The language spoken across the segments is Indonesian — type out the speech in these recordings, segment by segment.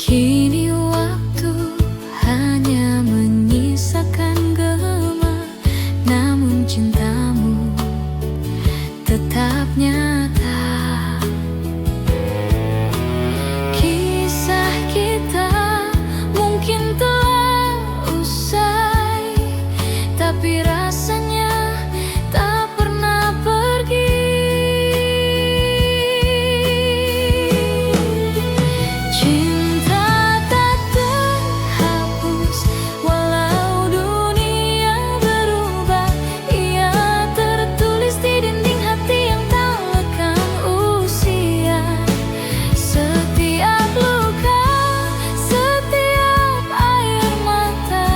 Kini waktu hanya menyisakan gema, namun cintamu tetap nyata. Kisah kita mungkin telah usai, tapi rasanya tak pernah pergi. Cinta tak terhapus walau dunia berubah. Ia tertulis di dinding hati yang tak lekang usia. Setiap luka, setiap air mata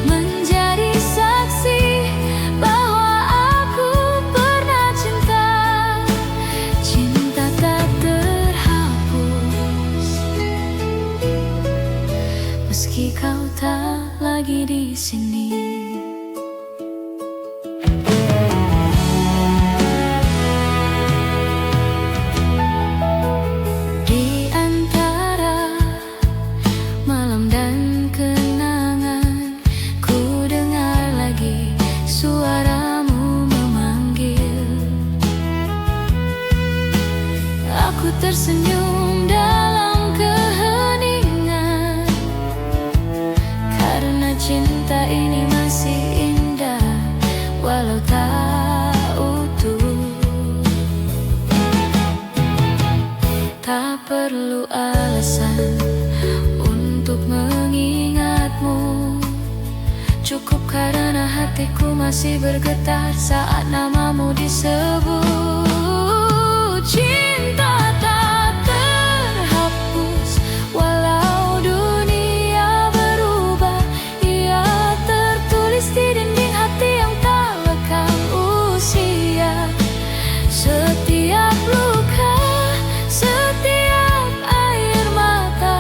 menjadi saksi bahwa aku pernah cinta. Cinta tak terhapus meski kau tak lagi di sini. Di antara malam dan kenangan, ku dengar lagi suaramu memanggil. Aku tersenyum dalam keheningan, karena cinta ini masih indah walau tak utuh. Tak perlu alasan untuk mengingatmu, cukup karena hatiku masih bergetar saat namamu disebut. Cinta tak terhapus walau dunia berubah. Ia tertulis di dinding hati yang tak lekang usia. Setiap luka, setiap air mata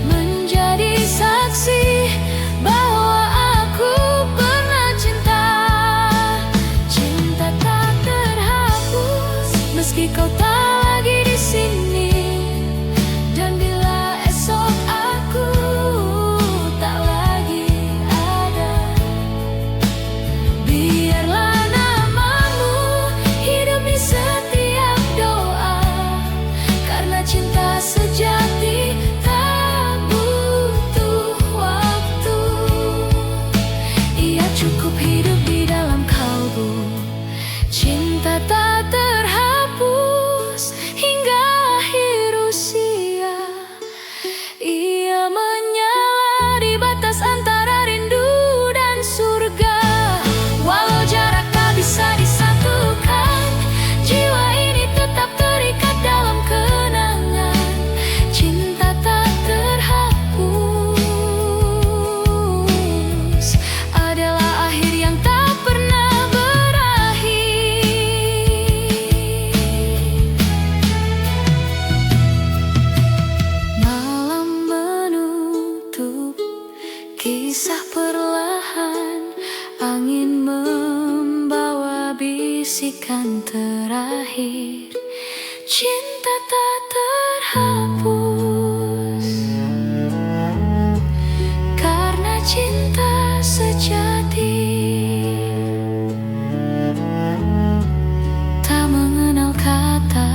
menjadi saksi bahwa aku pernah cinta. Cinta tak terhapus meski kau tak lagi di sini. Dan bila esok aku tak lagi ada, biarlah namamu hidup di setiap doa. Karena cinta sejati tak butuh waktu. Ia cukup hidup di dalam kalbu. Cinta tak terhapus hingga akhir usia. Ia menyala di batas antara rindu dan surga. Walau jarak tak bisa disatukan, jiwa ini tetap terikat dalam kenangan. Cinta tak terhapus adalah akhir yang tak pernah berakhir. Malam menutup kisah perlahan, angin membawa bisikan terakhir. Cinta tak terhapus karena cinta sejati tak mengenal kata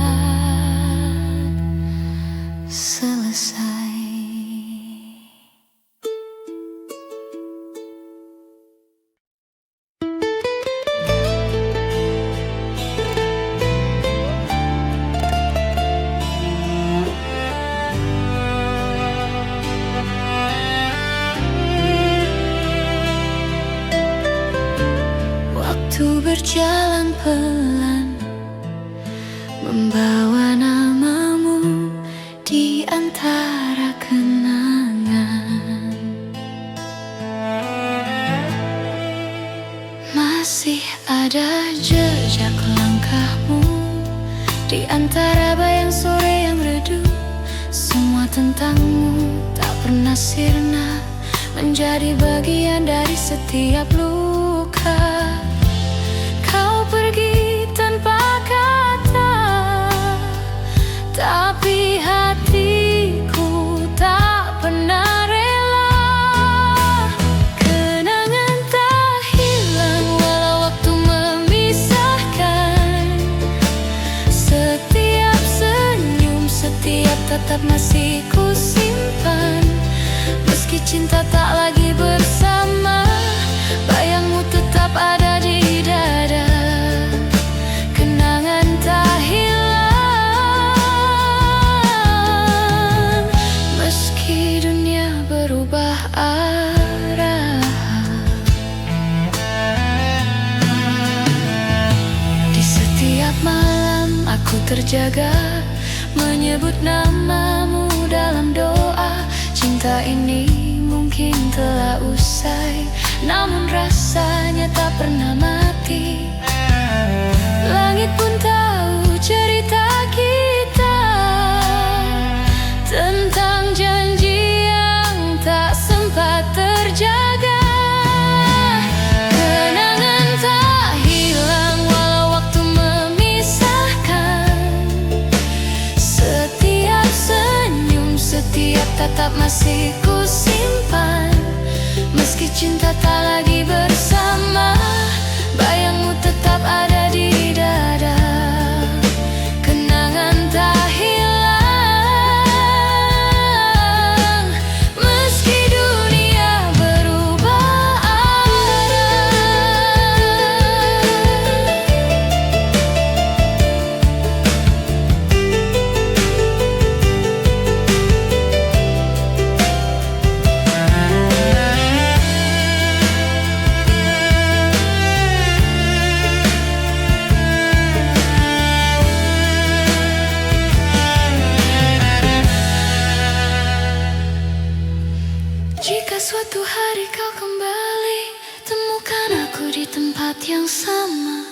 selesai. Waktu berjalan pelan, membawa namamu di antara kenangan. Masih ada jejak langkahmu di antara bayang sore yang redup. Semua tentangmu tak pernah sirna, menjadi bagian dari setiap luka. Kau pergi tanpa kata, tapi hati tetap masih ku simpan. Meski cinta tak lagi bersama, bayangmu tetap ada di dada. Kenangan tak hilang, meski dunia berubah arah. Di setiap malam aku terjaga, menyebut namamu dalam doa. Cinta ini mungkin telah usai, namun rasanya tak pernah mati. Langit pun tahu cerita kita, tentang janji yang tak sempat terjaga. Kenangan tak hilang walau waktu memisahkan. Setiap senyum, setiap tatap masih ku simpan. Meski cinta tak lagi bersama, bayangmu tetap ada di dada. Kenangan tak hilang, meski dunia berubah arah. Jika suatu hari kau kembali, temukan aku di tempat yang sama,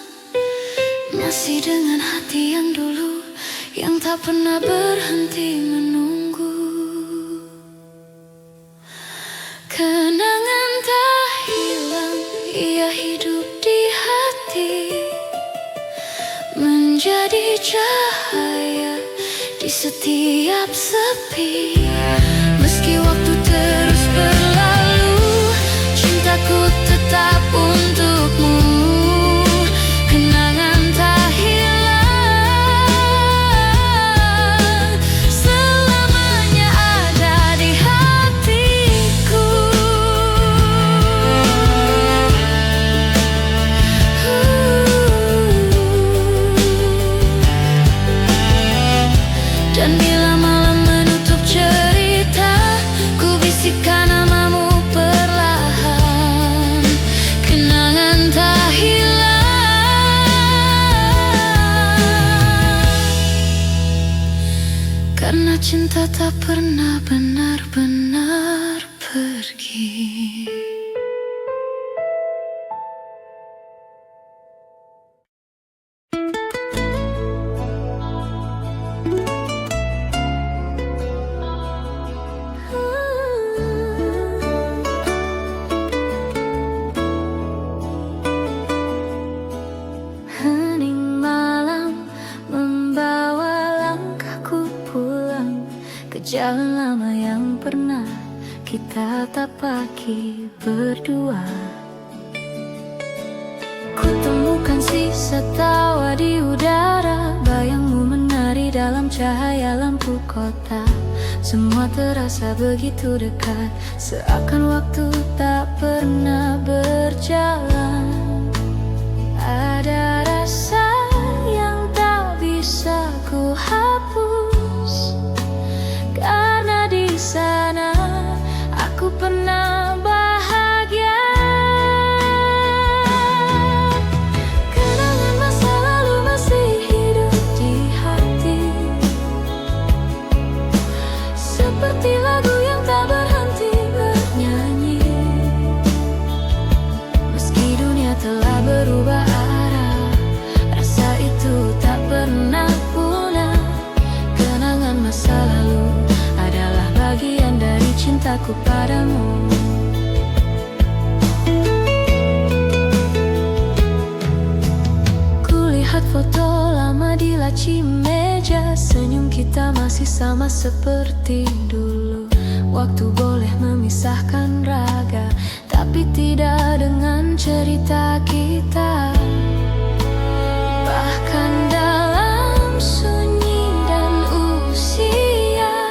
masih dengan hati yang dulu, yang tak pernah berhenti menunggu. Kenangan tak hilang, ia hidup di hati, menjadi cahaya di setiap sepi. Meski waktu terus berlalu, cintaku tetap untukmu. Kenangan tak hilang, selamanya ada di hatiku. Dan bila malam menutup cerita, ku bisikkan namamu perlahan. Kenangan tak hilang, karena cinta tak pernah benar-benar pergi. Hening malam membawa langkahku pulang ke jalan lama yang pernah kita tapaki berdua. Ku temukan sisa tawa di udara, bayangmu menari dalam cahaya lampu kota. Semua terasa begitu dekat, seakan waktu tak pernah berjalan. Ada rasa yang tak bisa ku hapus, karena di sana aku pernah bahagia. Kenangan masa lalu masih hidup di hati, seperti lagu yang tak berhenti bernyanyi. Meski dunia telah berubah arah, rasa itu tak pernah punah. Kenangan masa lalu adalah bagian dari cintaku padamu. Kulihat foto lama di laci meja, senyum kita masih sama seperti dulu. Waktu boleh memisahkan raga, tapi tidak dengan cerita kita. Bahkan dalam sunyi dan usia,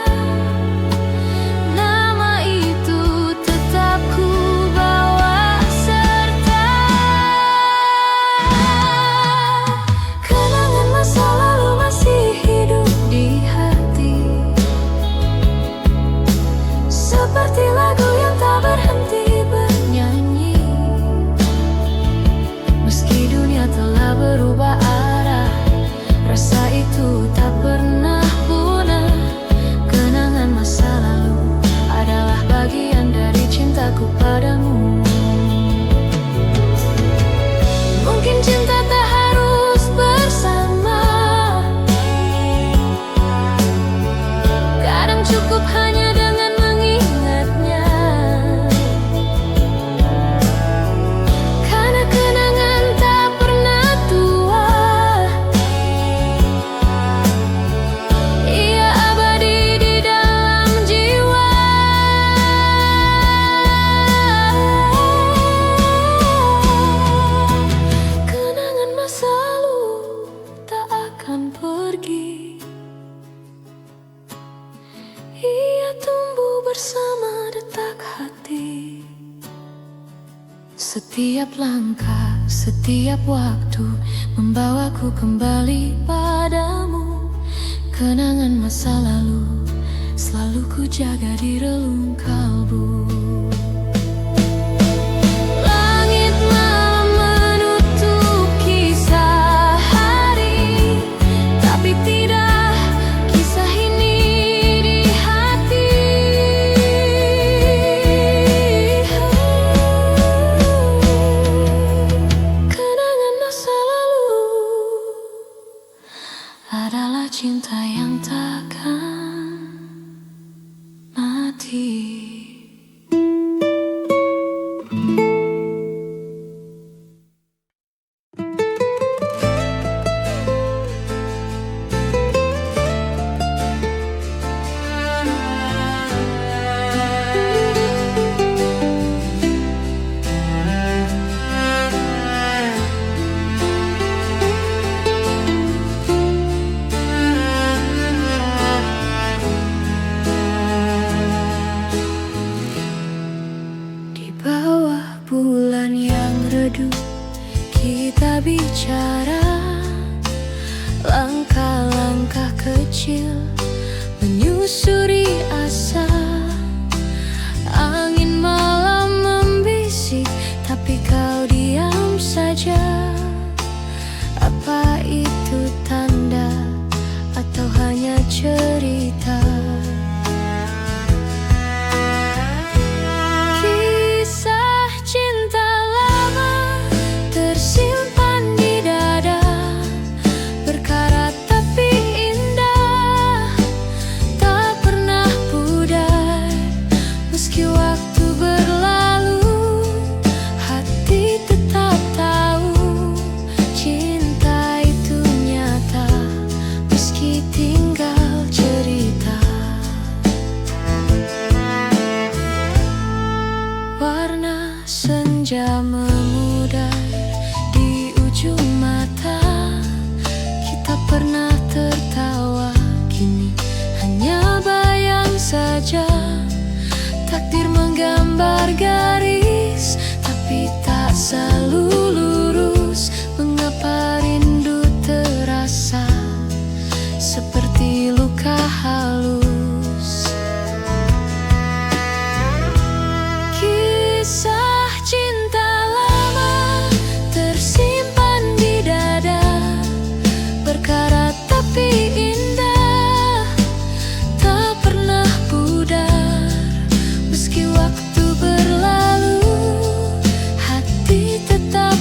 pergi. Ia tumbuh bersama detak hati. Setiap langkah, setiap waktu membawaku kembali padamu. Kenangan masa lalu selalu ku jaga di relung kalbu. Langit malam menutup kisah hari, tapi tidak kisah ini di hati. Kenangan masa lalu adalah cinta yang takkan mati. Bulan yang redup kita bicara, langkah-langkah kecil menyusuri asa. Angin malam membisik, tapi kau diam saja. Apa itu tanda atau hanya cerita? Senja memudar di ujung mata. Kita pernah tertawa, kini hanya bayang saja. Takdir menggambar garis, tapi tak selalu lurus. Mengapa rindu terasa seperti luka halus? Kisah cinta lama tersimpan di dada, berkarat tapi indah, tak pernah pudar. Meski waktu berlalu, hati tetap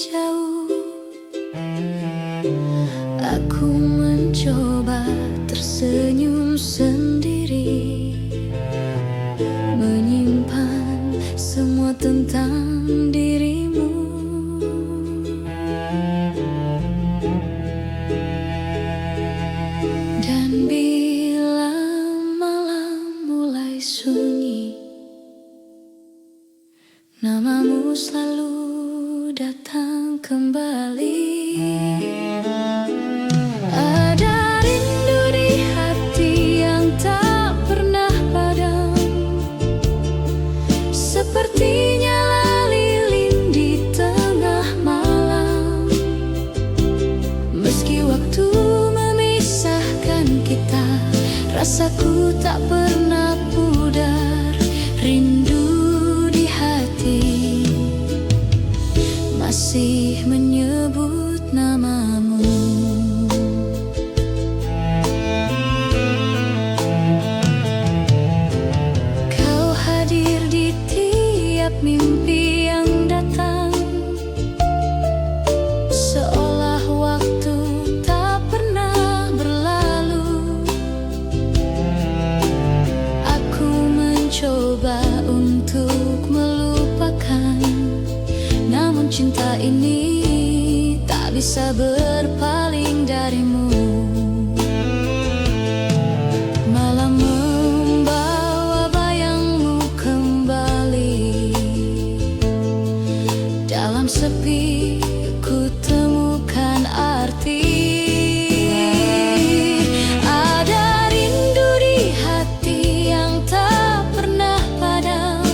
jauh. Aku mencoba tersenyum sendiri, menyimpan semua tentang dirimu. Dan bila malam mulai sunyi, namamu selalu datang kembali. Ada rindu di hati yang tak pernah padam, seperti nyala lilin di tengah malam. Meski waktu memisahkan kita, rasaku tak pernah pudar. Rindu di hati masih menyebut namamu. Kau hadir di tiap mimpi yang datang, seolah waktu tak pernah berlalu. Aku mencoba untuk melupakan, namun cinta ini tak bisa berpaling darimu. Malam membawa bayangmu kembali, dalam sepi ku temukan arti. Ada rindu di hati yang tak pernah padam,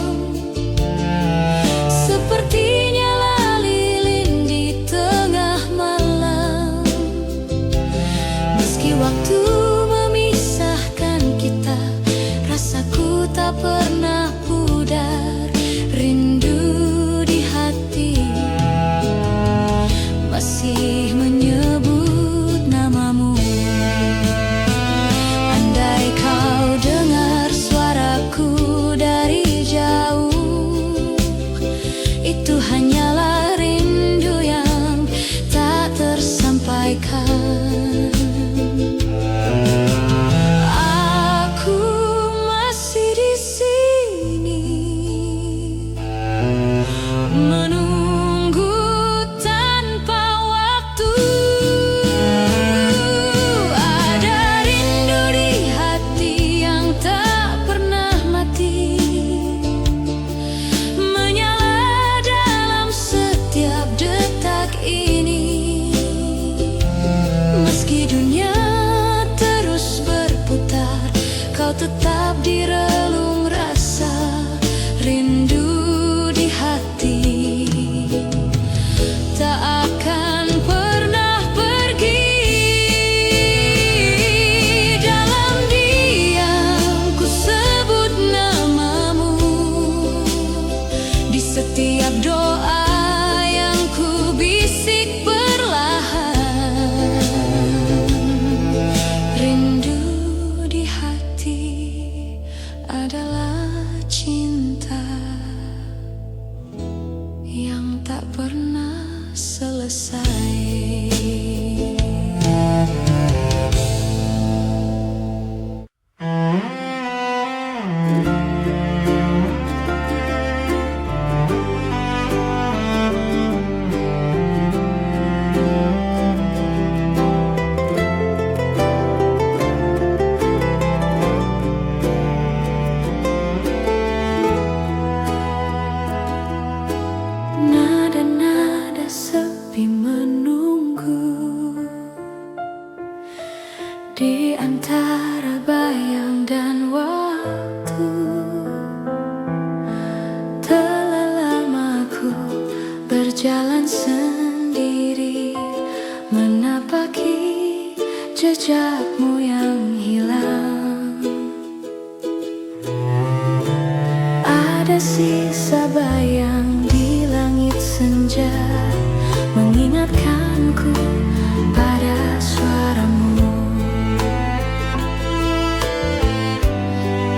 seperti nyala lilin di tengah malam. Meski waktu memisahkan kita, rasaku tak pernah pudar. Rindu di hati masih menyebut namamu. Andai kau dengar suaraku dari jauh, itu hanyalah rindu yang tak tersampaikan. Aku masih di sini, menunggu tanpa waktu. Ada rindu di hati yang tak pernah mati, menyala dalam setiap detak ini. Meski dunia terus berputar, kau tetap di relung rasa. Rindu di hati tak akan pernah pergi. Dalam diam ku sebut namamu, di setiap doa yang ku bisik perlahan. Rindu di hati adalah cinta yang tak pernah selesai. Nada-nada sepi menunggu di antara bayang dan waktu. Telah lama ku berjalan sendiri, menapaki jejakmu yang hilang. Ada sisa bayang di langit senja, mengingatkanku pada suaramu.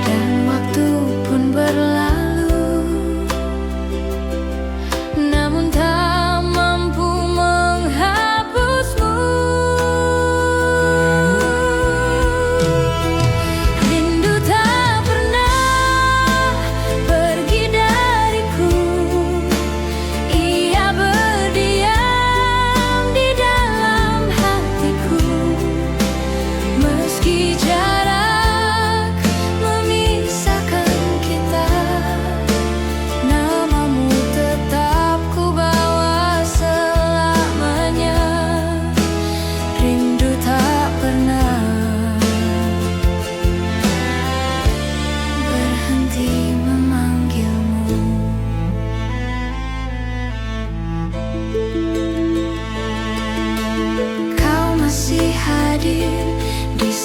Dan waktu pun berlalu, namun tak mampu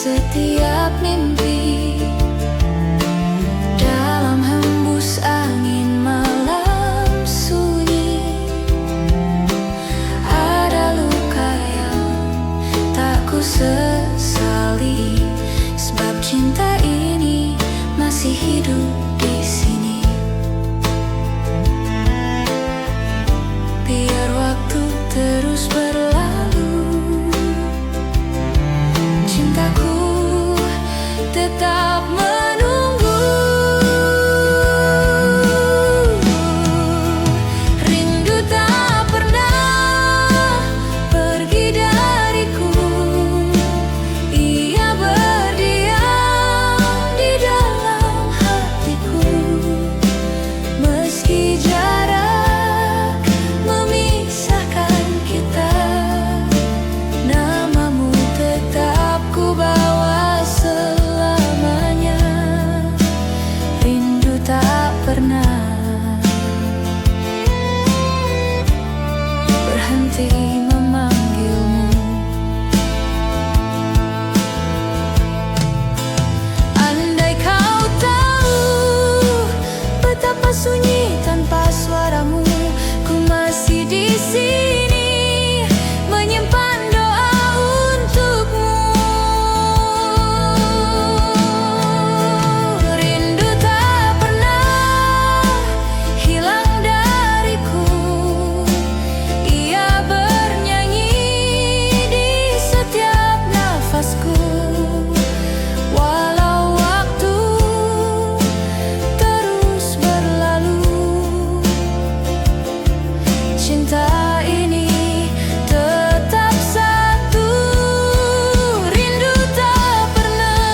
setiap mimpi. Dalam hembus angin malam sunyi, ada luka yang tak ku sesali, sebab cinta ini masih hidup di sini. Biar waktu terus berlalu, cintaku tetap menunggu. Rindu tak pernah pergi dariku, ia berdiam di dalam hatiku. Meski jarak memisahkan kita, namamu tetap ku bawa selamanya. Rindu tak pernah berhenti memanggilmu. Andai kau tahu betapa sunyi tanpa suaramu, ku masih di sini menyimpan doa untukmu. Rindu tak pernah hilang dariku, ia bernyanyi di setiap nafasku. Walau waktu terus berlalu, cinta ini tetap satu. Rindu tak pernah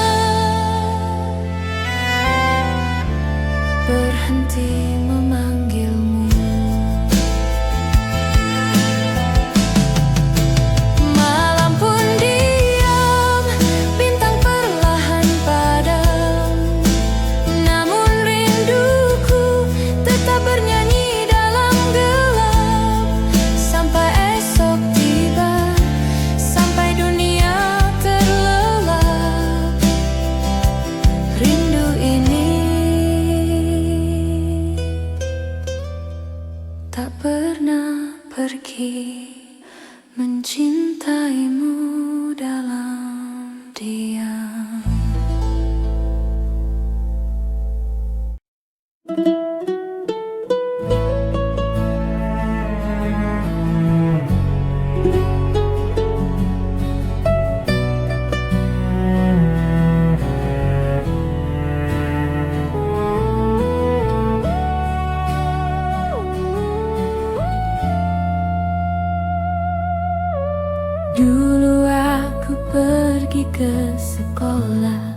berhenti memanggilmu. Malam pun diam, bintang perlahan padam, namun rinduku tetap bernyanyi dalam gelap. Sampai esok tiba, sampai dunia terlelap, rindu ini tak pernah pergi, mencintaimu dalam diam. Dulu aku pergi ke sekolah,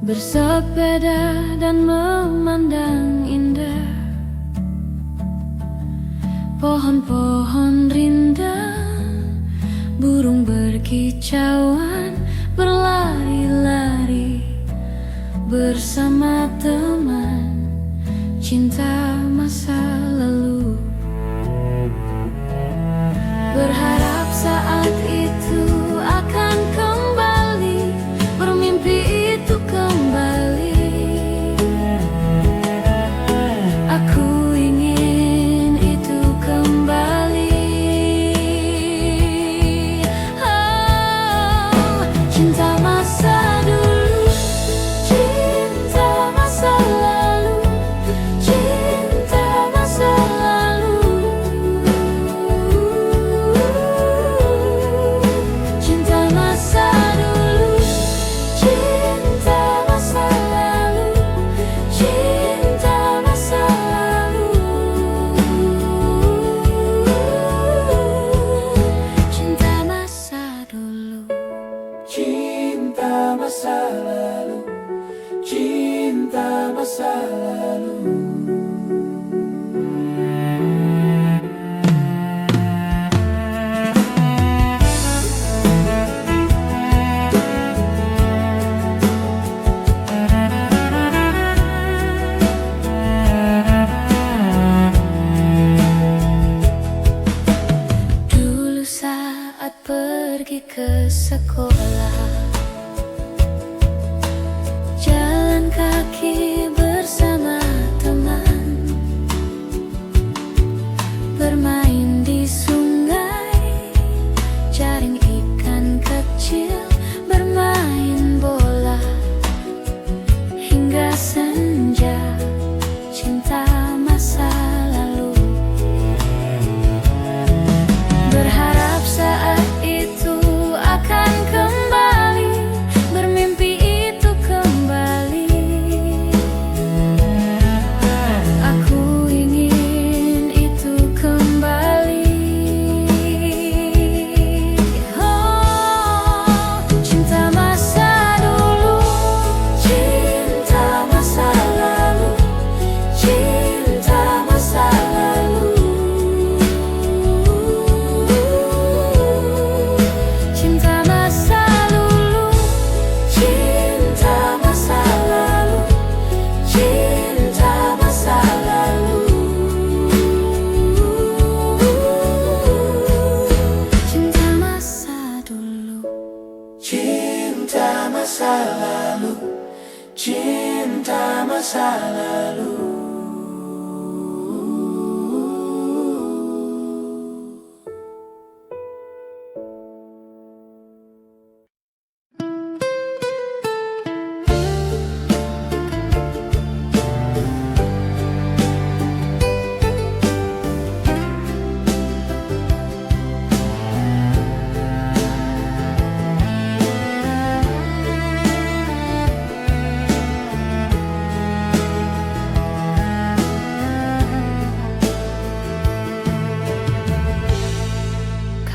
bersepeda dan memandang indah pohon-pohon rindang, burung berkicauan berlari-lari bersama teman cinta masa lalu. Berharap saat itu akan kembali, bermimpi itu kembali. Aku ingin itu kembali. Oh, cinta masa dulu, cinta masa lalu, cinta ke sekolah. Jalan kaki bersama teman, bermain di sungai, jaring ikan kecil, bermain bola hingga senja. Cinta masa lalu, berharap saat itu akan kembali, bermimpi itu kembali. Aku ingin itu kembali. Oh, cinta masa dulu, cinta masa lalu, cinta masa lalu, cinta masa dulu, cinta masa lalu, cinta masa lalu, cinta masa dulu, cinta masa lalu, cinta masa lalu.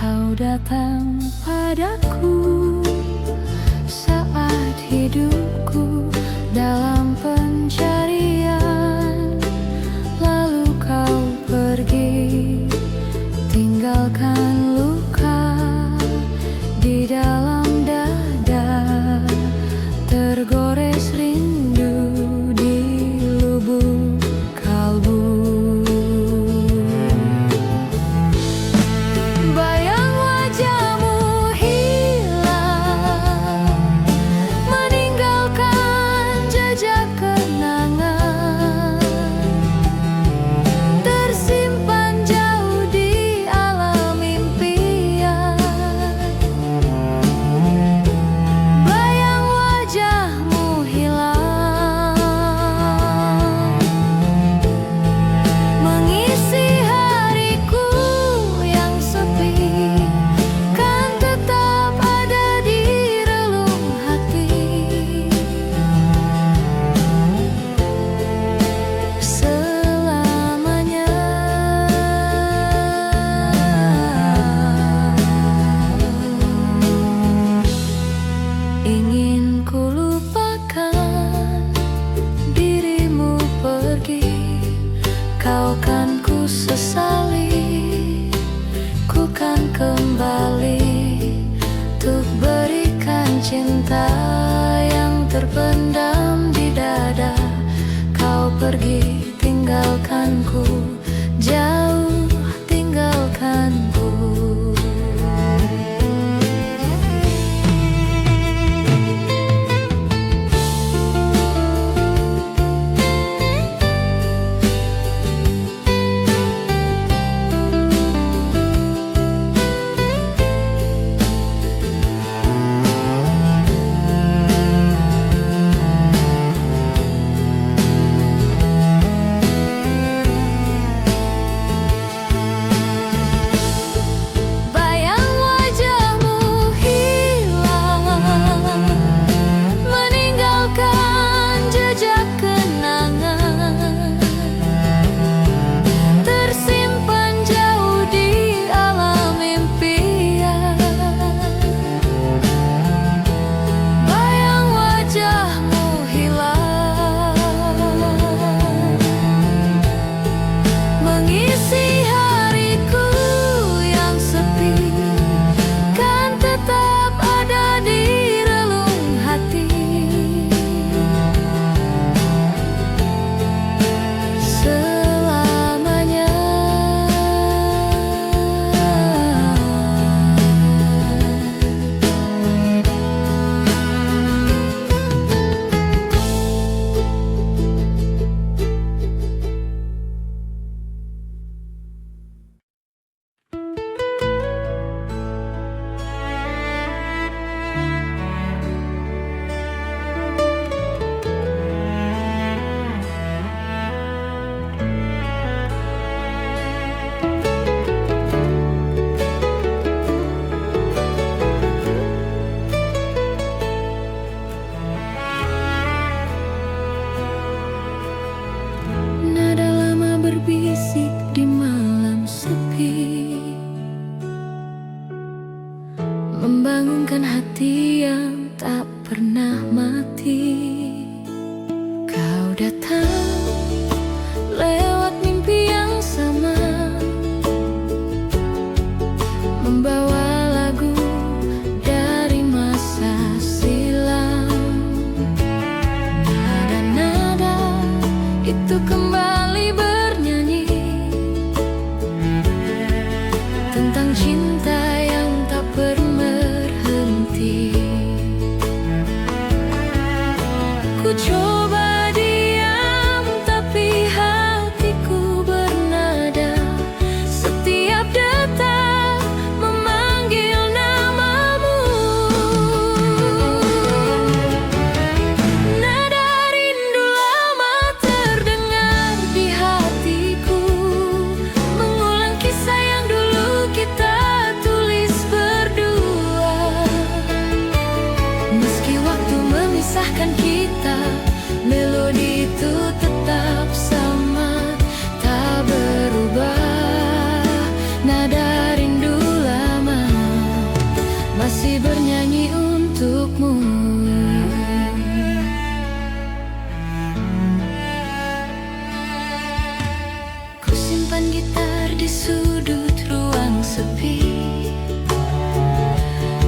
Kau datang padaku saat hidupku dalam pencarian, lalu kau pergi, tinggalkan luka di dalam dada, tergores rindu di lubuk kalbu. Bayang wajahmu hilang, meninggalkan jejak kenangan, tersimpan jauh di alam impian. Bayang wajahmu hilang, mengisi hariku yang sepi, kan tetap ada di relung hati selamanya. Ingin ku lupakan dirimu pergi, kau kan ku sesali, ku kan kembali untuk berikan cinta yang terpendam di dada. Kau pergi tinggalkanku, jauh tinggalkanku. sepi.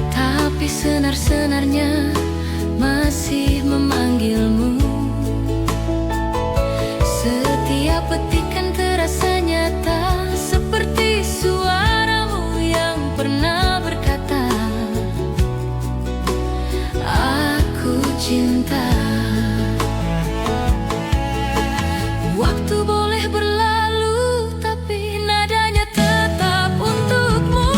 Tapi senar-senarnya masih memanggilmu. Setiap petikan terasa nyata, seperti suaramu yang pernah berkata, aku cinta. Waktu boleh berlalu, tapi nadanya tetap untukmu.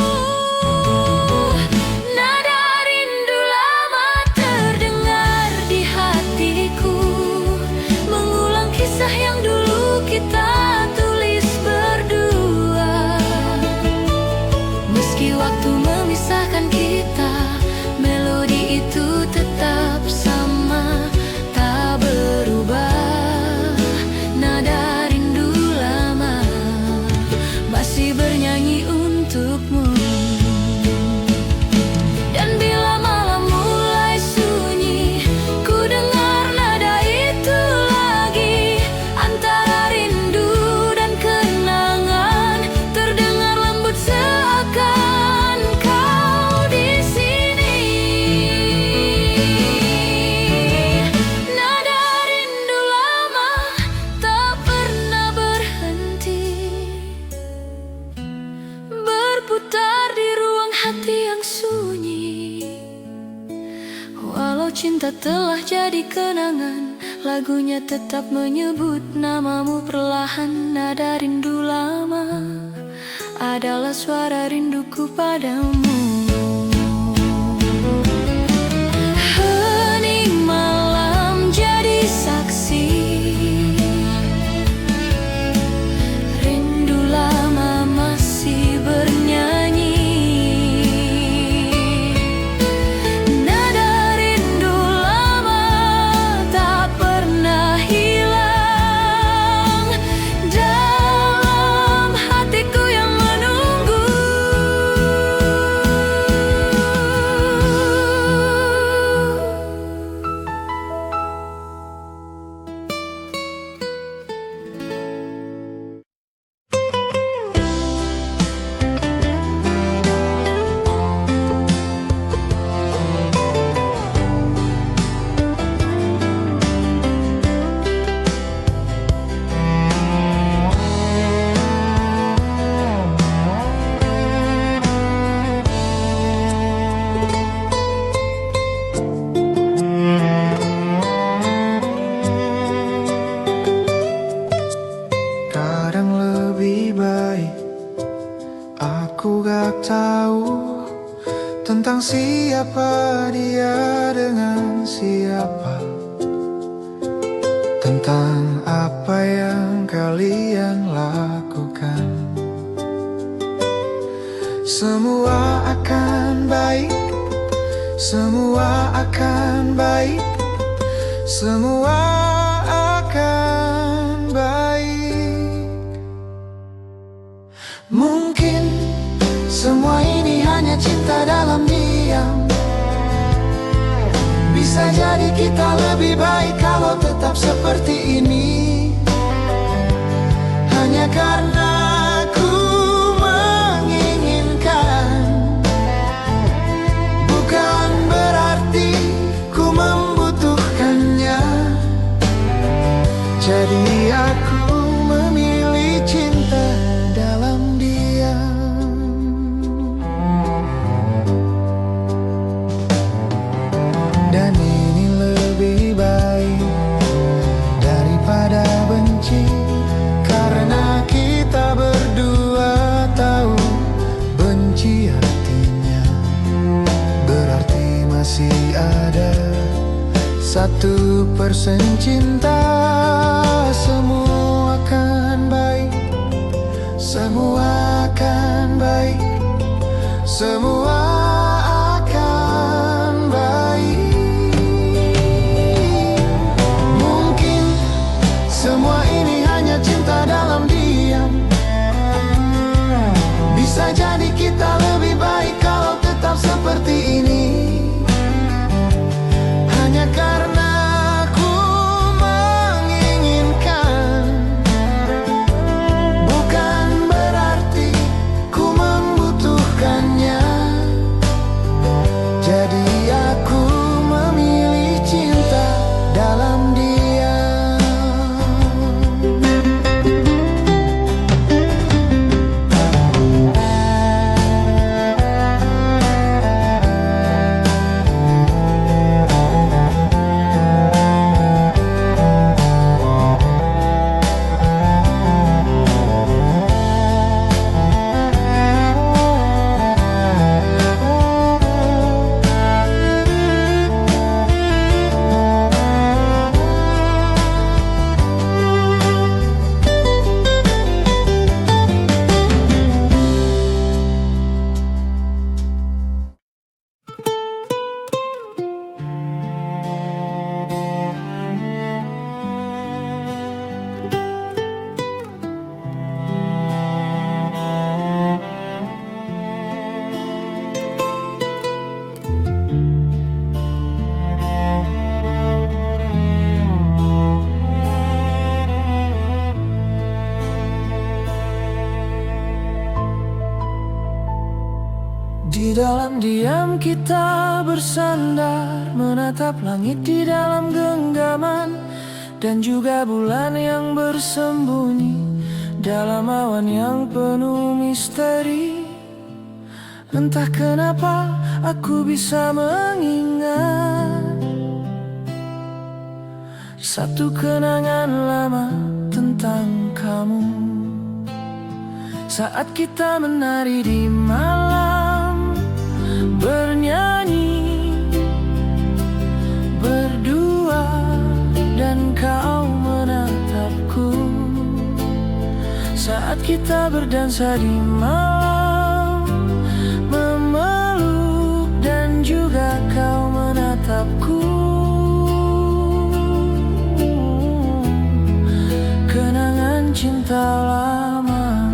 Nada rindu lama terdengar di hatiku, mengulang kisah yang dulu kita tulis berdua. Meski waktu memisahkan kita, melodi itu tetap sama, tak berubah. Nada rindu lama masih bernyanyi untukmu. Dan bila malam mulai sunyi, ku dengar nada itu lagi. Antara rindu dan kenangan, terdengar lembut seakan kau di sini. Nada rindu lama tak pernah berhenti, berputar di ruang hati yang sunyi. Walau cinta telah jadi kenangan, lagunya tetap menyebut namamu perlahan. Nada rindu lama adalah suara rinduku padamu. Hening malam jadi saksi, rindu lama masih bernyanyi. Nada rindu lama tak pernah hilang dalam hatiku yang menunggu. Kadang lebih baik aku gak tahu tentang siapa dia dengan siapa, tentang apa yang kalian lakukan. Semua akan baik, semua akan baik, semua akan baik. Mungkin semua ini hanya cinta dalam diam. Bisa jadi kita lebih baik kalau tetap seperti ini. Hanya karena ku menginginkan, bukan berarti ku membutuhkannya. Jadi aku memilih cinta dalam diam. Dan ini lebih baik daripada benci, karena kita berdua tahu benci artinya berarti masih ada 1% cinta. Semua akan baik, semua akan baik, semua akan baik. Mungkin semua ini hanya cinta dalam diam. Bisa jadi kita lebih baik kalau tetap seperti ini. Hanya karena ku menginginkan, bukan berarti ku membutuhkan. Di dalam diam kita bersandar, menatap langit di dalam genggaman, dan juga bulan yang bersembunyi dalam awan yang penuh misteri. Entah kenapa aku bisa mengingat satu kenangan lama tentang kamu. Saat kita menari di malam, bernyanyi berdua, dan kau menatapku. Saat kita berdansa di malam, memeluk, dan juga kau menatapku. Kenangan cinta lama.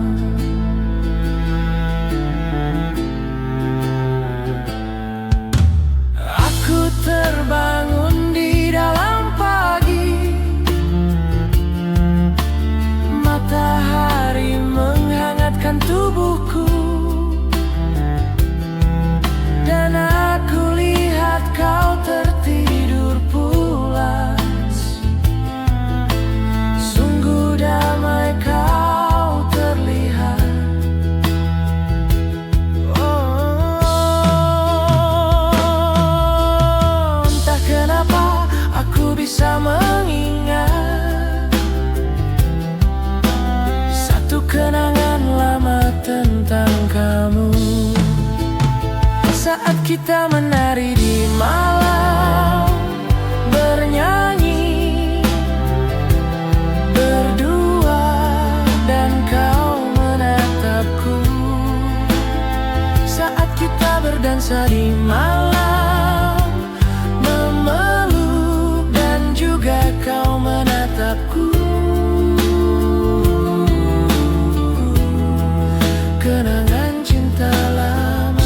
Aku terbangun di dalam pagi, matahari menghangatkan tubuhku, dan aku lihat kau tertidur pulas. Sungguh damai kau terlihat. Entah kenapa aku bisa mengingat satu kenangan lama tentang kamu. Saat kita menari di malam, bernyanyi berdua, dan kau menatapku. Saat kita berdansa di malam, memeluk, dan juga kau menatapku. Kenangan cinta lama.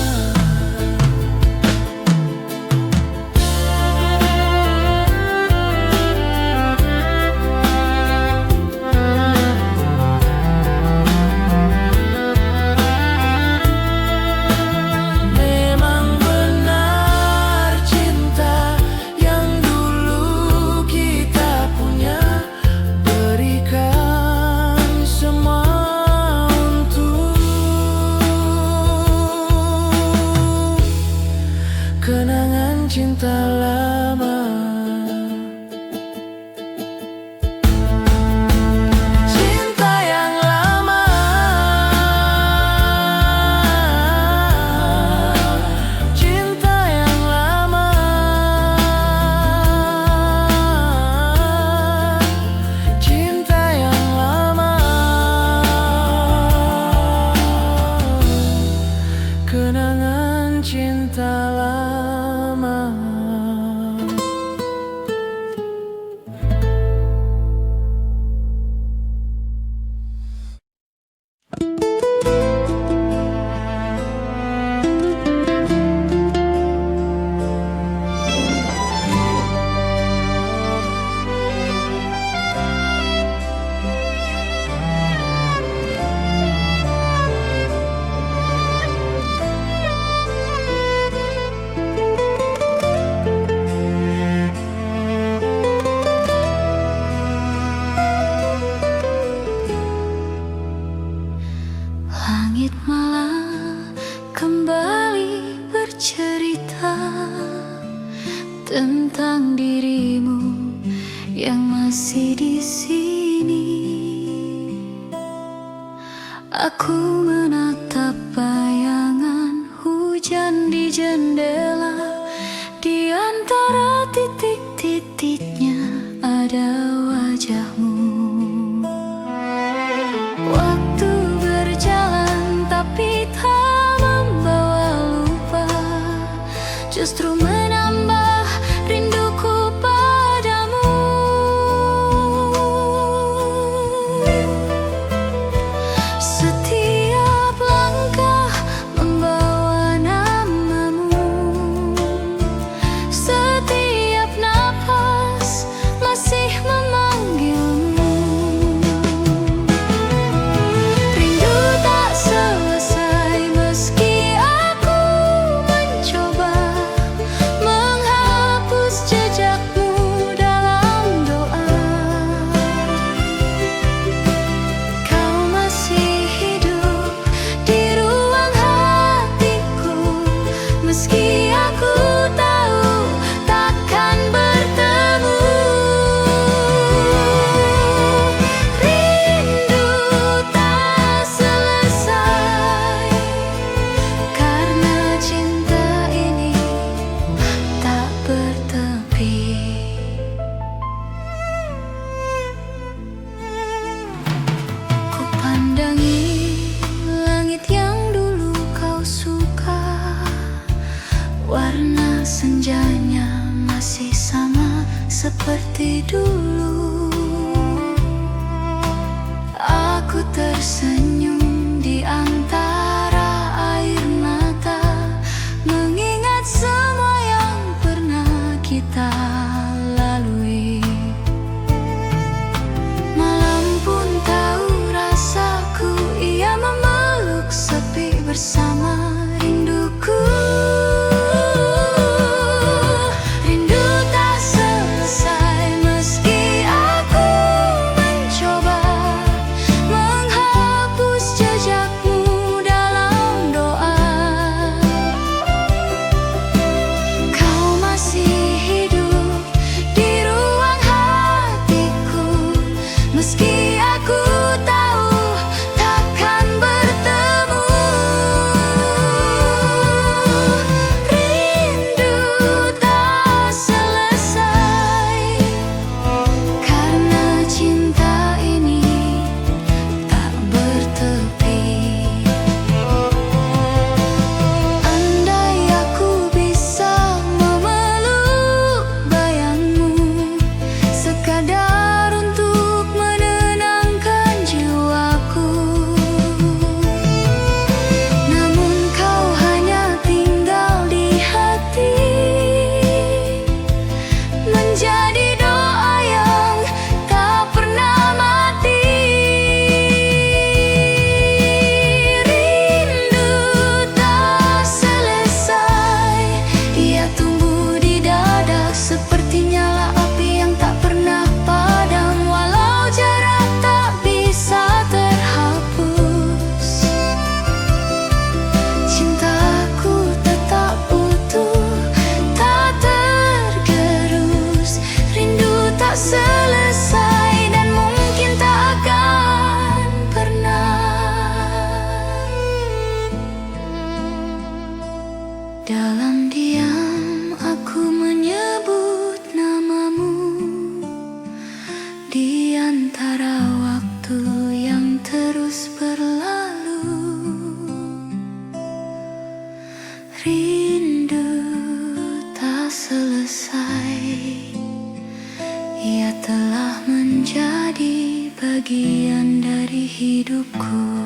Memang benar cinta yang dulu kita punya, berikan semua untuk kenangan cinta lama. Cinta yang lama, cinta yang lama, cinta yang lama. Kenangan cinta lama. Langit malam kembali bercerita tentang dirimu yang masih di sini. Aku menatap bayangan hujan di jendela, di antara titik-titiknya ada wajahmu. Waktu berjalan tapi tak membawa lupa, justru menambah rinduku padamu. Setiap langkah seperti dulu. Aku tersenyum di antara air mata, mengingat semua yang pernah kita lalui. Malam pun tahu rasaku, ia memeluk sepi bersama rinduku. Rindu tak selesai meski aku mencoba menghapus jejakmu dalam doa. Kau masih hidup di ruang hatiku, meski aku tahu takkan bertemu. Rindu tak selesai, karena cinta ini tak bertepi. Andai aku bisa memeluk bayangmu, sekadar untuk menenangkan jiwaku. Namun kau hanya tinggal di hati, menjadi doa yang tak pernah mati. Rindu tak selesai, ia tumbuh di dada seperti nyala api yang tak pernah padam. Walau jarak tak bisa terhapus, cintaku tetap utuh, tak tergerus. Rindu tak selesai dan mungkin tak akan pernah. Dalam diam aku menyebut namamu di antara waktu yang terus berlalu. Rindu tak selesai, ia telah menjadi bagian dari hidupku.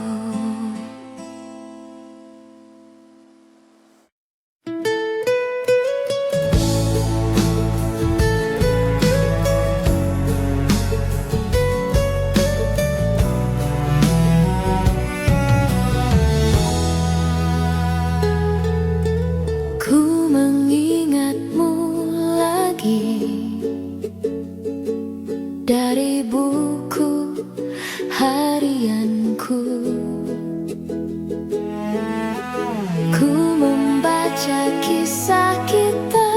Ku mengingatmu lagi dari buku harianku. Ku membaca kisah kita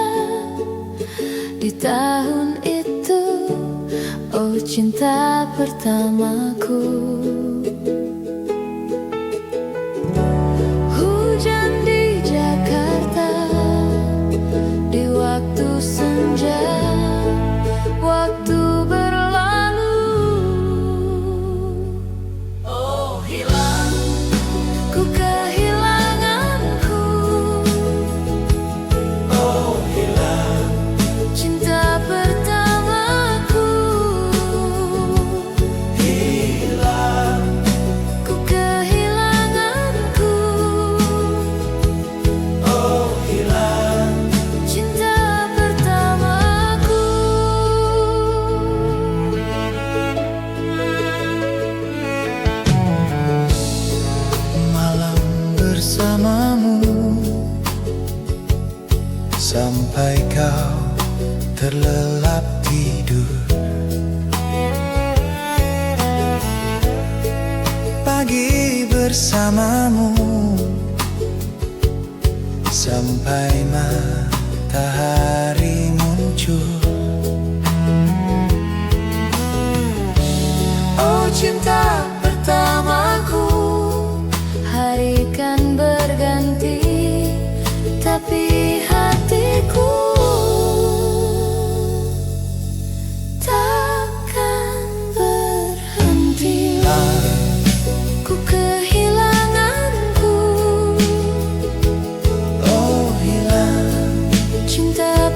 di tahun itu, oh cinta pertamaku. Hujan di Jakarta di waktu senja, waktu berlalu. Oh hilang, ku kehilanganku. Oh hilang, cinta pertamaku. Hilang, ku kehilanganku. Oh hilang, cinta pertamaku. Malam bersamamu sampai kau terlelap tidur. Pagi bersamamu sampai matahari muncul. Oh cinta pertamaku, Hari kan berganti, tapi hatiku takkan berhenti. Ku kehilanganku. oh hilang, Cinta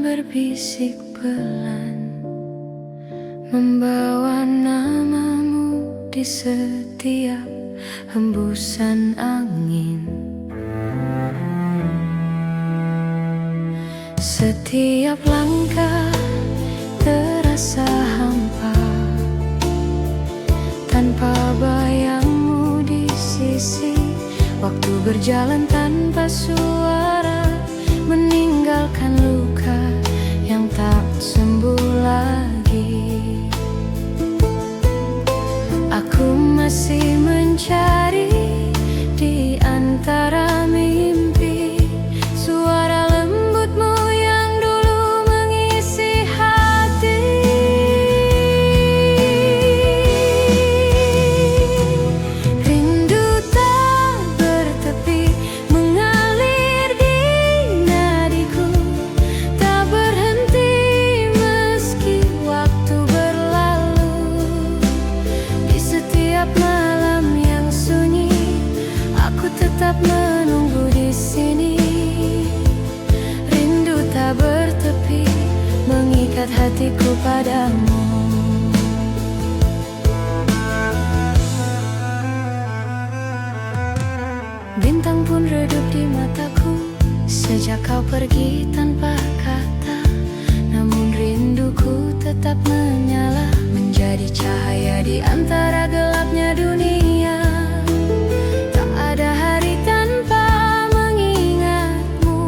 berbisik pelan, membawa namamu di setiap hembusan angin. Setiap langkah terasa hampa, tanpa bayangmu di sisi. Waktu berjalan tanpa suara, meninggalkan luka yang tak sembuh lagi. Aku masih mencari di antara mimpi suara lembutmu yang dulu mengisi hati. Rindu tak bertepi mengalir di nadiku, tak berhenti meski waktu berlalu. Di setiap malam yang sunyi, aku tetap menunggu di sini. Rindu tak bertepi mengikat hatiku padamu. Bintang pun redup di mataku sejak kau pergi tanpa kata. Namun rinduku tetap menyala, menjadi cahaya di antara gelapnya dunia. Tak ada hari tanpa mengingatmu,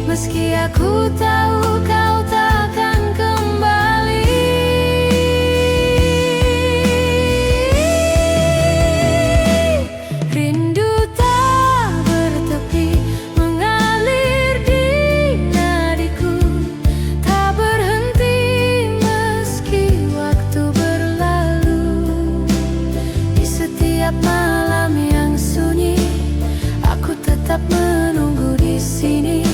meski aku tahu kau takkan kembali. Rindu tak bertepi mengalir di nadiku, tak berhenti meski waktu berlalu. Di setiap malam yang sunyi, aku tetap menunggu di sini.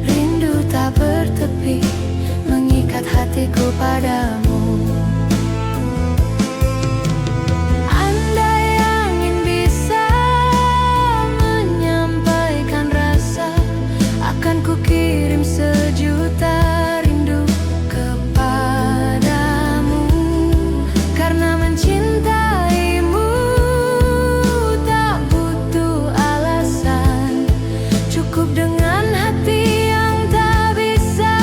Rindu tak bertepi mengikat hatiku padamu. Andai angin bisa menyampaikan rasa, akan kukirim sejuta rindu kepadamu. Karena mencintaimu tak butuh alasan, cukup dengan hati yang tak bisa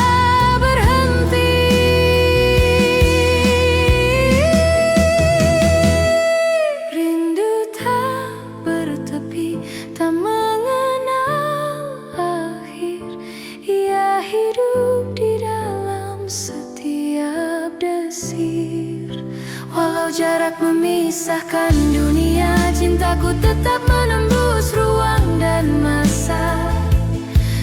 berhenti. Rindu tak bertepi, tak mengenal akhir. Ia hidup di dalam setiap desir. Walau jarak memisahkan dunia, cintaku tetap menembus ruang dan masa.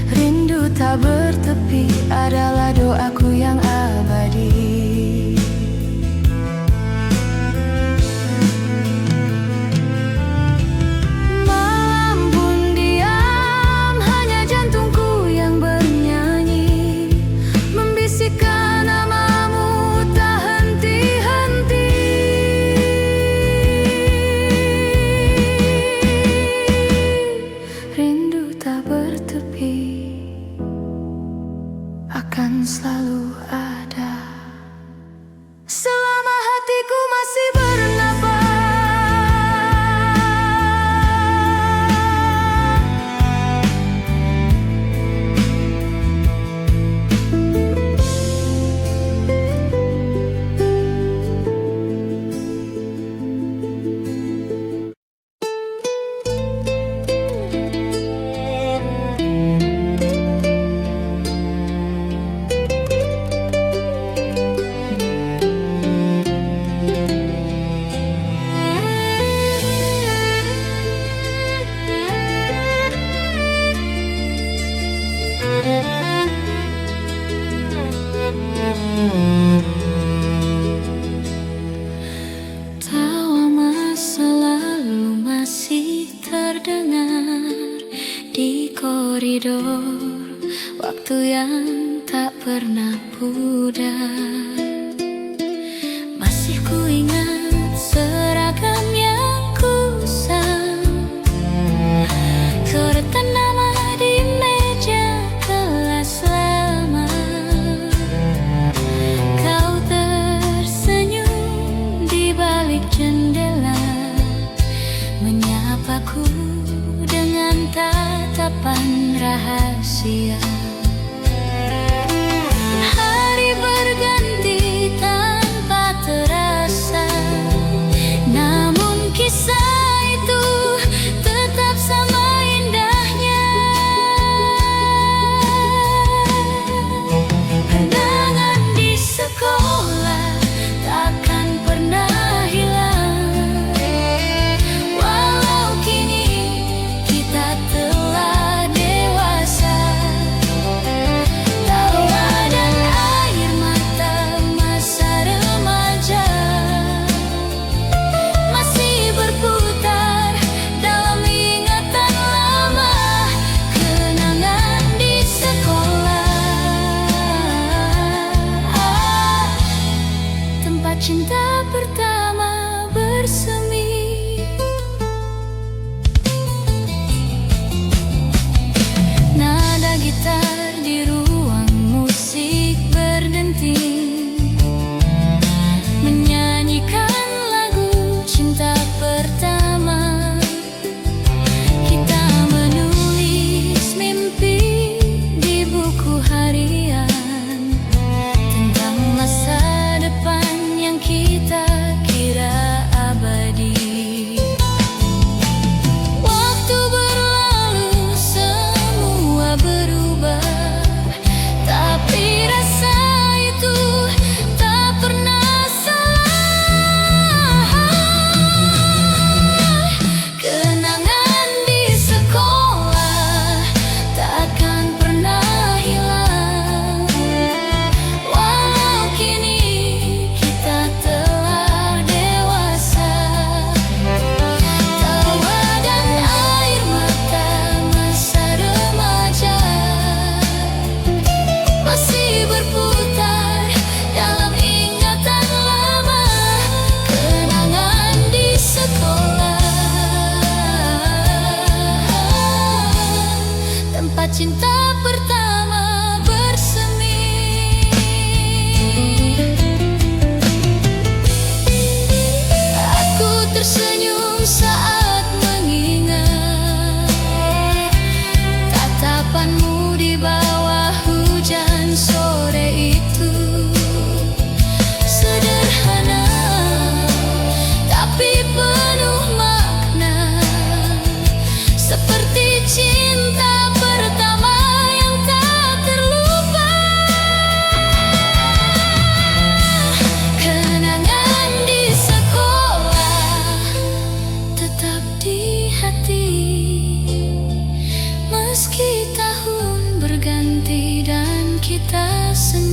Rindu tak bertepi adalah doaku yang abadi. Malam pun diam, hanya jantungku yang bernyanyi, membisikkan namamu tak henti-henti. Rindu tak bertepi akan selalu ada selama hatiku masih bernafas. Tawa masa lalu masih terdengar di koridor, waktu yang tak pernah pudar. Masih ku ingat seragam yang kusam, coretan nama di meja. sia-sia. Hari berganti tanpa terasa, namun kisah itu tetap sama indahnya. Kenangan di sekolah takkan pernah hilang, walau kini kita telah dewasa. Tawa dan air mata masa remaja masih berputar dalam ingatan lama. Kenangan di sekolah, tempat cinta pertama bersemi. Nada gitar di ruang musik berdenting, menyanyikan lagu cinta pertama. Kita menulis mimpi di buku harian tentang masa depan yang kita kira abadi. Waktu berlalu semua berubah, tapi rasa itu tak pernah salah. Kenangan di sekolah takkan pernah hilang, walau kini kita telah dewasa. Tawa dan air mata masa remaja masih berputar dalam ingatan lama. Kenangan di sekolah, tempat cinta pertama bersemi. Aku tersenyum saat mengingat tatapanmu di bawah hujan sore itu. Sederhana tapi penuh makna, seperti cinta pertama yang tak terlupa. Kenangan di sekolah tetap di hati, meski tahun berganti dan kita sendiri.